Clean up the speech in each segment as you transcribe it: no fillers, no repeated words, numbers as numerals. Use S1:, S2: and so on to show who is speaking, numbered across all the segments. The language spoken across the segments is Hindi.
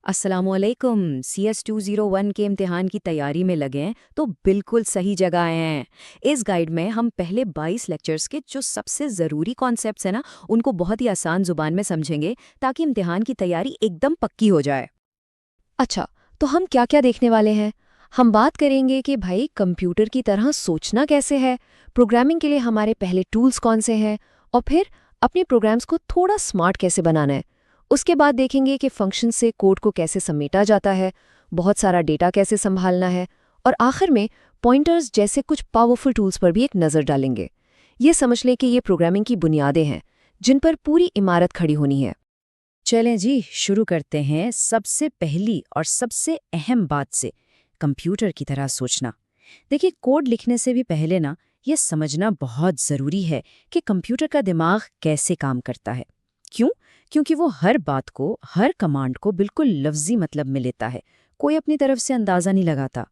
S1: अस्सलामुअलैकुम। CS 201 के इम्तिहान की तैयारी में लगे हैं तो बिल्कुल सही जगह आए हैं। इस गाइड में हम पहले 22 लेक्चर्स के जो सबसे ज़रूरी कॉन्सेप्ट्स हैं ना, उनको बहुत ही आसान ज़ुबान में समझेंगे ताकि इम्तिहान की तैयारी एकदम पक्की हो जाए।
S2: अच्छा, तो हम क्या-क्या देखने वाले हैं? हम बात करेंगे कि भाई कंप्यूटर की तरह सोचना कैसे है, प्रोग्रामिंग के लिए हमारे पहले टूल्स कौन से हैं, और फिर अपने प्रोग्राम्स को थोड़ा स्मार्ट कैसे बनाना है। उसके बाद देखेंगे कि फंक्शन से कोड को कैसे समेटा जाता है, बहुत सारा डेटा कैसे संभालना है, और आखिर में पॉइंटर्स जैसे कुछ पावरफुल टूल्स पर भी एक नज़र डालेंगे। ये समझ लें कि ये प्रोग्रामिंग की बुनियादें हैं, जिन पर पूरी इमारत खड़ी होनी है।
S1: चलें जी, शुरू करते हैं सबसे पहली और सबसे अहम बात से, कंप्यूटर की तरह सोचना। देखिए, कोड लिखने से भी पहले ना ये समझना बहुत ज़रूरी है कि कंप्यूटर का दिमाग कैसे काम करता है। क्यों? क्योंकि वो हर बात को, हर कमांड को बिल्कुल लफ्जी मतलब में लेता है, कोई अपनी तरफ से अंदाज़ा नहीं लगाता।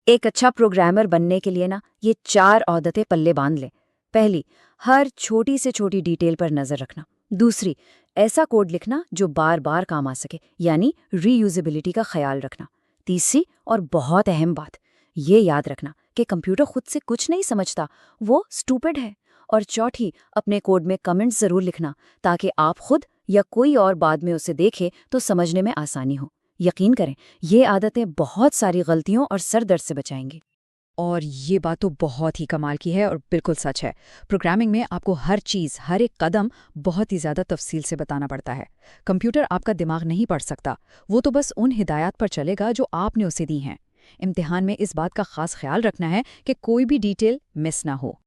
S1: एक अच्छा प्रोग्रामर बनने के लिए ना ये 4 आदतें पल्ले बांध लें। पहली, हर छोटी से छोटी डिटेल पर नज़र रखना। दूसरी, ऐसा कोड लिखना जो बार बार काम आ सके, यानी रीयूजेबिलिटी का ख्याल रखना। तीसरी और बहुत अहम बात, ये याद रखना कि कंप्यूटर खुद से कुछ नहीं समझता, वो स्टूपिड है। और चौथी, अपने कोड में कमेंट्स ज़रूर लिखना ताकि आप खुद या कोई और बाद में उसे देखे तो समझने में आसानी हो। यकीन करें, ये आदतें बहुत सारी गलतियों और सर दर्द से बचाएंगी।
S3: और ये बात तो बहुत ही कमाल की है और बिल्कुल सच है। प्रोग्रामिंग में आपको हर चीज़, हर एक कदम बहुत ही ज़्यादा तफसील से बताना पड़ता है। कंप्यूटर आपका दिमाग नहीं पढ़ सकता, वो तो बस उन हिदायत पर चलेगा जो आपने उसे दी हैं। इम्तिहान में इस बात का खास ख्याल रखना है कि कोई भी डिटेल मिस ना हो।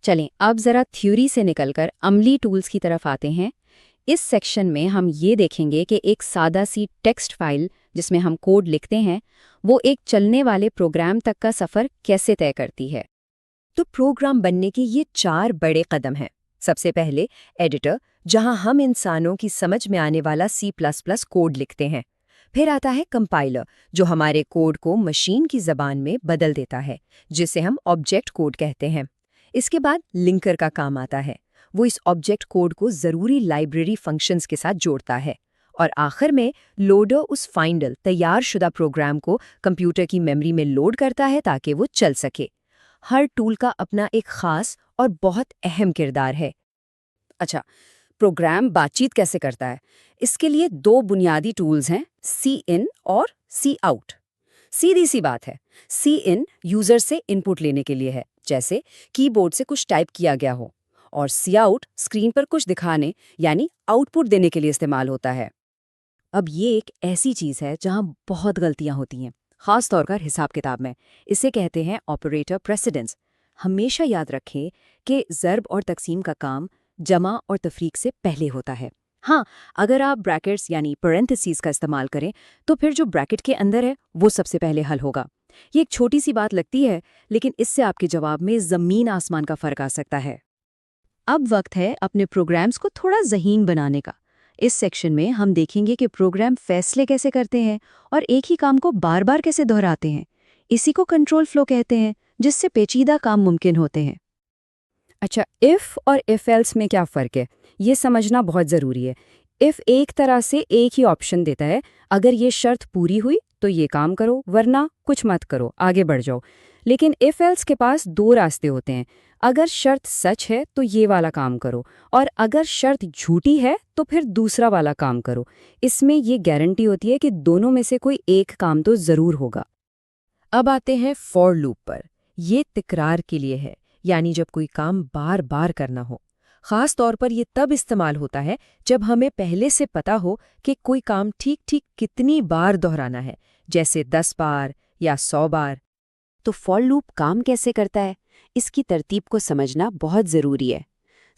S1: चलें, अब ज़रा थ्योरी से निकलकर अमली टूल्स की तरफ आते हैं। इस सेक्शन में हम ये देखेंगे कि एक सादा सी टेक्स्ट फाइल जिसमें हम कोड लिखते हैं, वो एक चलने वाले प्रोग्राम तक का सफ़र कैसे तय करती है। तो प्रोग्राम बनने के ये 4 बड़े कदम हैं। सबसे पहले एडिटर, जहां हम इंसानों की समझ में आने वाला C++ कोड लिखते हैं। फिर आता है कंपाइलर, जो हमारे कोड को मशीन की ज़बान में बदल देता है, जिसे हम ऑब्जेक्ट कोड कहते हैं। इसके बाद लिंकर का काम आता है। वो इस ऑब्जेक्ट कोड को ज़रूरी लाइब्रेरी फंक्शंस के साथ जोड़ता है। और आखिर में लोडर उस फाइनल तैयार शुदा प्रोग्राम को कंप्यूटर की मेमोरी में लोड करता है ताकि वो चल सके। हर टूल का अपना एक खास और बहुत अहम किरदार है। अच्छा, प्रोग्राम बातचीत कैसे करता है? इसके लिए 2 बुनियादी टूल्स हैं, सी इन और सी आउट। सीधी सी बात है, सी इन यूजर से इनपुट लेने के लिए है, जैसे कीबोर्ड से कुछ टाइप किया गया हो, और सी आउट स्क्रीन पर कुछ दिखाने यानी आउटपुट देने के लिए इस्तेमाल होता है। अब ये एक ऐसी चीज़ है जहाँ बहुत गलतियाँ होती हैं, ख़ास तौर पर हिसाब किताब में। इसे कहते हैं ऑपरेटर प्रेसिडेंस। हमेशा याद रखें कि ज़र्ब और तकसीम का काम जमा और तफरीक से पहले होता है। हाँ, अगर आप ब्रैकेट्स यानी पेरेंथेसिस का इस्तेमाल करें तो फिर जो ब्रैकेट के अंदर है वो सबसे पहले हल होगा। ये एक छोटी सी बात लगती है, लेकिन इससे आपके जवाब में ज़मीन आसमान का फ़र्क आ सकता है। अब वक्त है अपने प्रोग्राम्स को थोड़ा ज़हीन बनाने का। इस सेक्शन में हम देखेंगे कि प्रोग्राम फैसले कैसे करते हैं और एक ही काम को बार बार कैसे दोहराते हैं। इसी को कंट्रोल फ्लो कहते हैं, जिससे पेचीदा काम मुमकिन होते हैं। अच्छा, इफ़ और इफ़ एल्स में क्या फ़र्क है, ये समझना बहुत ज़रूरी है। इफ़ एक तरह से एक ही ऑप्शन देता है, अगर ये शर्त पूरी हुई तो ये काम करो, वरना कुछ मत करो, आगे बढ़ जाओ। लेकिन इफ़ एल्स के पास 2 रास्ते होते हैं। अगर शर्त सच है तो ये वाला काम करो, और अगर शर्त झूठी है तो फिर दूसरा वाला काम करो। इसमें ये गारंटी होती है कि दोनों में से कोई एक काम तो ज़रूर होगा। अब आते हैं फॉर लूप पर। ये तकरार के लिए है, यानी जब कोई काम बार बार करना हो। खास तौर पर ये तब इस्तेमाल होता है जब हमें पहले से पता हो कि कोई काम ठीक ठीक कितनी बार दोहराना है, जैसे 10 बार या 100 बार। तो फॉर लूप काम कैसे करता है, इसकी तरतीब को समझना बहुत ज़रूरी है।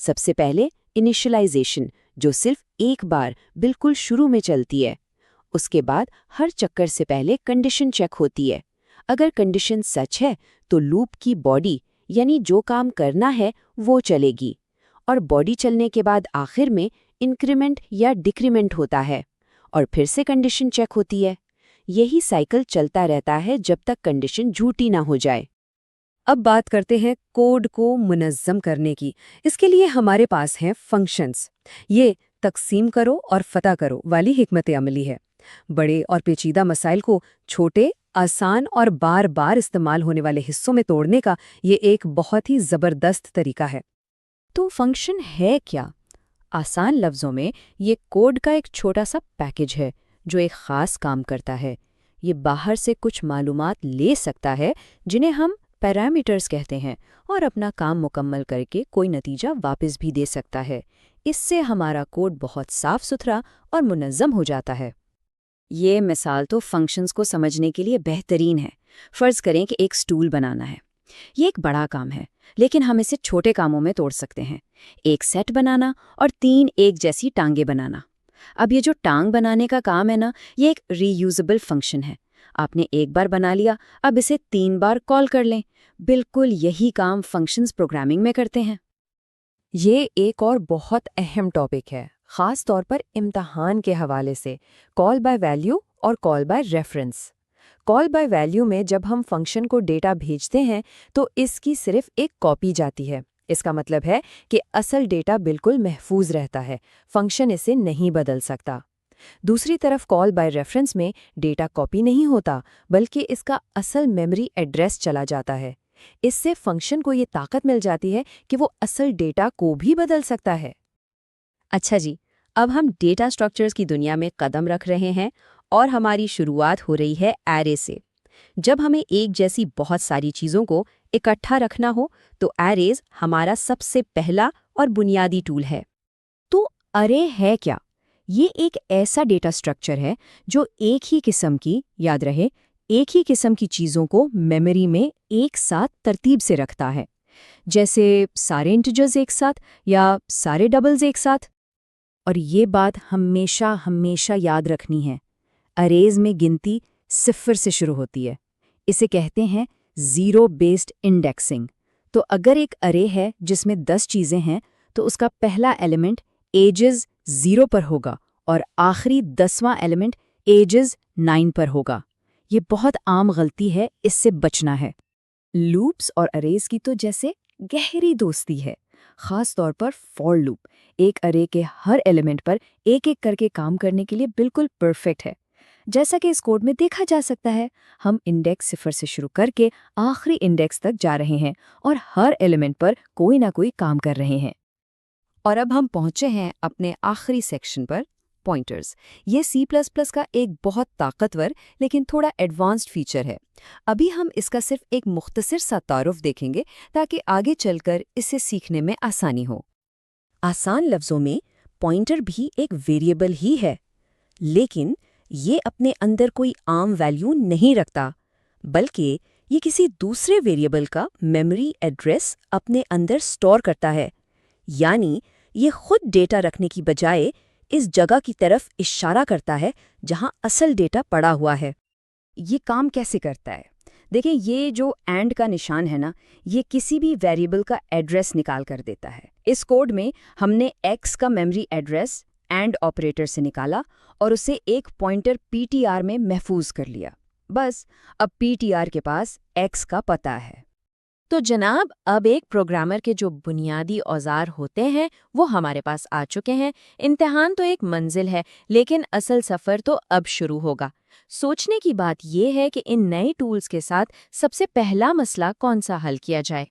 S1: सबसे पहले इनिशियलाइजेशन, जो सिर्फ एक बार बिल्कुल शुरू में चलती है। उसके बाद हर चक्कर से पहले कंडीशन चेक होती है। अगर कंडीशन सच है तो लूप की बॉडी, यानी जो काम करना है, वो चलेगी। और बॉडी चलने के बाद आखिर में इंक्रीमेंट या डिक्रीमेंट होता है, और फिर से कंडीशन चेक होती है। यही साइकिल चलता रहता है जब तक कंडीशन झूठी ना हो जाए। अब बात करते हैं कोड को मुनज़्ज़म करने की। इसके लिए हमारे पास हैं फंक्शंस। ये तकसीम करो और फता करो वाली हिकमत अमली है।
S3: बड़े और पेचीदा मसाइल को छोटे, आसान और बार बार इस्तेमाल होने वाले हिस्सों में तोड़ने का ये एक बहुत ही ज़बरदस्त तरीका है। तो फंक्शन है क्या? आसान लफ्ज़ों में ये कोड का एक छोटा सा पैकेज है जो एक ख़ास काम करता है। ये बाहर से कुछ मालूमात ले सकता है जिन्हें हम पैरामीटर्स कहते हैं और अपना काम मुकम्मल करके कोई नतीजा वापस भी दे सकता है। इससे हमारा कोड बहुत साफ सुथरा और मुनज़्ज़म हो जाता है। ये मिसाल तो फंक्शंस को समझने के लिए बेहतरीन है। फ़र्ज़ करें कि एक स्टूल बनाना है। ये एक बड़ा काम है, लेकिन हम इसे छोटे कामों में तोड़ सकते हैं। एक सेट बनाना और 3 एक जैसी टांगे बनाना। अब ये जो टांग बनाने का काम है ना, ये एक रीयूजेबल फंक्शन है। आपने एक बार बना लिया, अब इसे 3 बार कॉल कर लें। बिल्कुल यही काम फंक्शंस प्रोग्रामिंग में करते हैं।
S2: ये एक और बहुत अहम टॉपिक है, ख़ास तौर पर इम्तहान के हवाले से, कॉल बाय वैल्यू और call by reference. Call by value में जब हम फंक्शन को डेटा भेजते हैं तो इसकी सिर्फ एक कॉपी जाती है। इसका मतलब है कि असल डेटा बिल्कुल महफूज रहता है, फंक्शन इसे नहीं बदल सकता। दूसरी तरफ कॉल बाय रेफरेंस में डेटा कॉपी नहीं होता, बल्कि इसका असल मेमोरी एड्रेस चला जाता है। इससे फंक्शन को ये ताकत मिल जाती है कि वो असल डेटा को भी बदल सकता है।
S1: अच्छा जी, अब हम डेटा स्ट्रक्चर्स की दुनिया में कदम रख रहे हैं और हमारी शुरुआत हो रही है एरे से। जब हमें एक जैसी बहुत सारी चीज़ों को इकट्ठा रखना हो तो एरेज हमारा सबसे पहला और बुनियादी टूल है। तो अरे है क्या? ये एक ऐसा डेटा स्ट्रक्चर है जो एक ही किस्म की, याद रहे, एक ही किस्म की चीज़ों को मेमोरी में एक साथ तरतीब से रखता है, जैसे सारे इंटीजर्स एक साथ या सारे डबल्स एक साथ। और ये बात हमेशा हमेशा याद रखनी है, अरेज में गिनती 0 से शुरू होती है। इसे कहते हैं ज़ीरो बेस्ड इंडेक्सिंग। तो अगर एक अरे है जिसमें 10 चीज़ें हैं तो उसका पहला एलिमेंट एजेस 0 पर होगा और आखिरी 10वां एलिमेंट एजेस 9 पर होगा। ये बहुत आम गलती है, इससे बचना है। लूप्स और अरेज की तो जैसे गहरी दोस्ती है, खास तौर पर फॉर लूप एक अरे के हर एलिमेंट पर एक एक करके काम करने के लिए बिल्कुल परफेक्ट है। जैसा कि इस कोड में देखा जा सकता है, हम इंडेक्स 0 से शुरू करके आखिरी इंडेक्स तक जा रहे हैं और हर एलिमेंट पर कोई ना कोई काम कर रहे हैं। और अब हम पहुंचे हैं अपने आखिरी सेक्शन पर, पॉइंटर्स। ये C++ का एक बहुत ताकतवर लेकिन थोड़ा एडवांस्ड फीचर है। अभी हम इसका सिर्फ एक मुख्तसर सा तारुफ देखेंगे ताकि आगे चलकर इसे सीखने में आसानी हो। आसान लफ्ज़ों में पॉइंटर भी एक वेरिएबल ही है, लेकिन ये अपने अंदर कोई आम वैल्यू नहीं रखता, बल्कि ये किसी दूसरे वेरिएबल का मेमोरी एड्रेस अपने अंदर स्टोर करता है। यानी ये खुद डेटा रखने की बजाय इस जगह की तरफ इशारा करता है जहां असल डेटा पड़ा हुआ है। ये काम कैसे करता है? देखें, ये जो एंड का निशान है ना, ये किसी भी वेरिएबल का एड्रेस निकाल कर देता है। इस कोड में हमने x का मेमोरी एड्रेस एंड ऑपरेटर से निकाला और उसे एक पॉइंटर ptr में महफूज कर लिया। बस अब ptr के पास x का पता है। तो जनाब, अब एक प्रोग्रामर के जो बुनियादी औजार होते हैं वो हमारे पास आ चुके हैं। इम्तिहान तो एक मंजिल है, लेकिन असल सफ़र तो अब शुरू होगा। सोचने की बात यह है कि इन नए टूल्स के साथ सबसे पहला मसला कौन सा हल किया जाए।